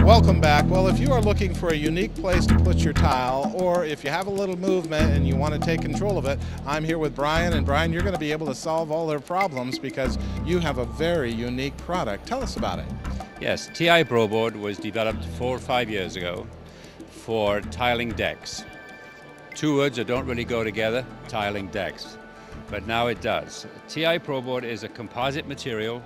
Welcome back. Well, if you are looking for a unique place to put your tile, or if you have a little movement and you want to take control of it, I'm here with Brian, and Brian, you're going to be able to solve all their problems because you have a very unique product. Tell us about it. Yes, Ti-Proboard was developed 4 or 5 years ago for tiling decks. Two words that don't really go together, tiling decks, but now it does. Ti-Proboard is a composite material.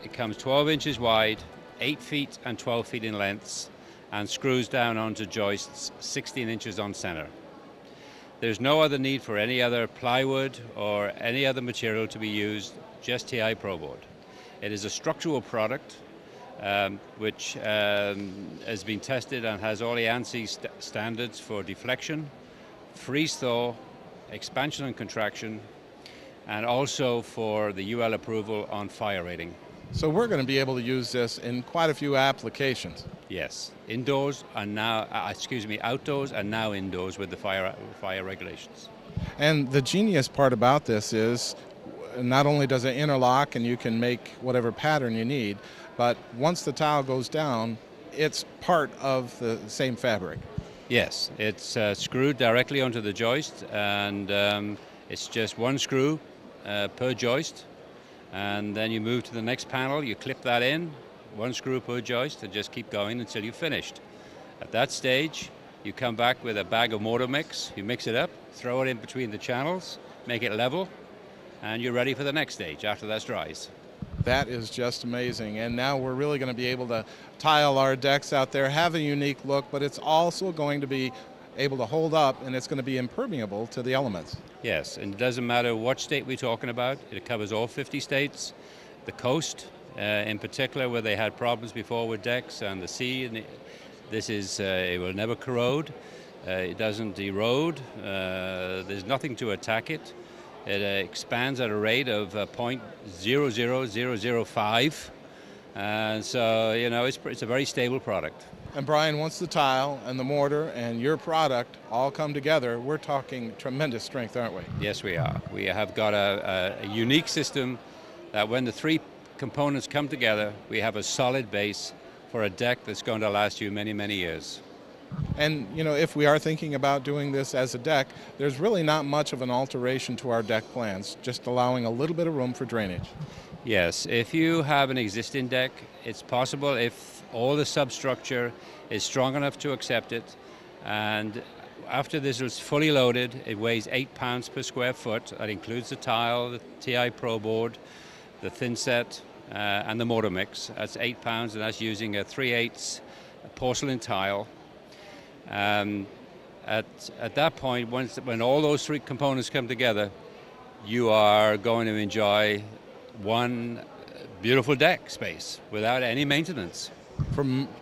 It comes 12 inches wide, 8 feet and 12 feet in lengths, and screws down onto joists 16 inches on center. There's no other need for any other plywood or any other material to be used, just Ti-Proboard. It is a structural product which has been tested and has all the ANSI standards for deflection, freeze thaw, expansion and contraction, and also for the UL approval on fire rating. So we're going to be able to use this in quite a few applications. Yes, indoors and now, outdoors and now indoors with the fire regulations. And the genius part about this is not only does it interlock and you can make whatever pattern you need, but once the tile goes down, it's part of the same fabric. Yes, it's screwed directly onto the joist, and it's just one screw per joist. And then you move to the next panel, you clip that in, one screw per joist, and just keep going until you've finished. At that stage, you come back with a bag of mortar mix, you mix it up, throw it in between the channels, make it level, and you're ready for the next stage after that dries. That is just amazing. And now we're really going to be able to tile our decks out there, have a unique look, but it's also going to be able to hold up, and it's going to be impermeable to the elements. Yes, and it doesn't matter what state we're talking about. It covers all 50 states, the coast in particular, where they had problems before with decks, and the sea. And this is, it will never corrode. It doesn't erode. There's nothing to attack it. It expands at a rate of 0.00005. And so, you know, it's a very stable product. And Brian, once the tile and the mortar and your product all come together, we're talking tremendous strength, aren't we? Yes, we are. We have got a unique system that when the three components come together, we have a solid base for a deck that's going to last you many, many years. And, you know, if we are thinking about doing this as a deck, there's really not much of an alteration to our deck plans, just allowing a little bit of room for drainage. Yes, if you have an existing deck, it's possible if all the substructure is strong enough to accept it, and after this is fully loaded, it weighs 8 pounds per square foot. That includes the tile, the Ti-Proboard, the thin set, and the mortar mix. That's 8 pounds, and that's using a 3/8 porcelain tile. At that point, when all those three components come together, you are going to enjoy one beautiful deck space without any maintenance.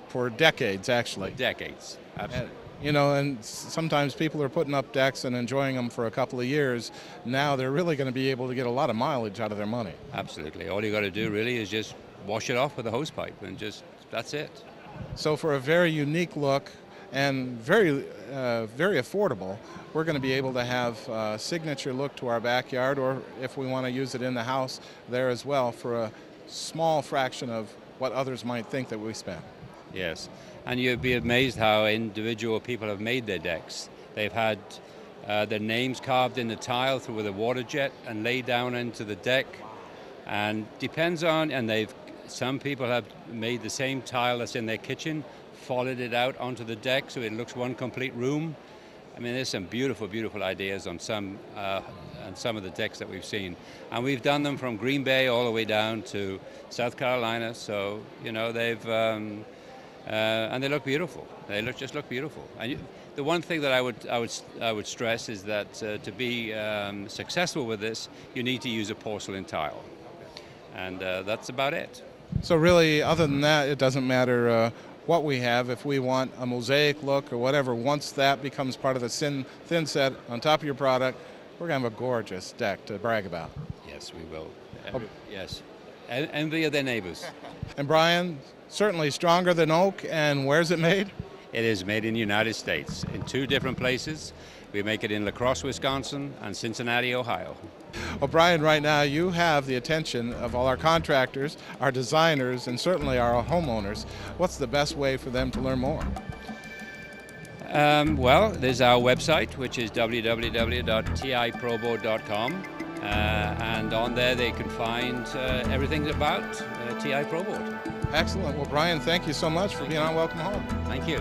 For decades, actually. For decades, absolutely. You know, and sometimes people are putting up decks and enjoying them for a couple of years. Now they're really going to be able to get a lot of mileage out of their money. Absolutely. All you got to do really is just wash it off with a hose pipe, and that's it. So for a very unique look and very affordable, we're going to be able to have a signature look to our backyard, or if we want to use it in the house there as well, for a small fraction of what others might think that we spend. Yes, and you'd be amazed how individual people have made their decks. They've had their names carved in the tile with a water jet and laid down into the deck, and depends on, and some people have made the same tile that's in their kitchen, followed it out onto the deck so it looks one complete room. I mean, there's some beautiful, beautiful ideas on some of the decks that we've seen. And we've done them from Green Bay all the way down to South Carolina. So, you know, and they look beautiful. They just look beautiful. And the one thing that I would stress is that to be successful with this, you need to use a porcelain tile. And that's about it. So really, other than that, it doesn't matter what we have. If we want a mosaic look or whatever, once that becomes part of the thin set on top of your product, we're going to have a gorgeous deck to brag about. Yes, we will. Yes. Envy of their neighbors. And Brian, certainly stronger than oak, and where's it made? It is made in the United States in 2 different places. We make it in La Crosse, Wisconsin, and Cincinnati, Ohio. Well, Brian, right now you have the attention of all our contractors, our designers, and certainly our homeowners. What's the best way for them to learn more? Well, there's our website, which is www.Ti-Proboard.com, and on there they can find everything about Ti-Proboard. Excellent. Well, Brian, thank you so much for being on Welcome Home. Thank you.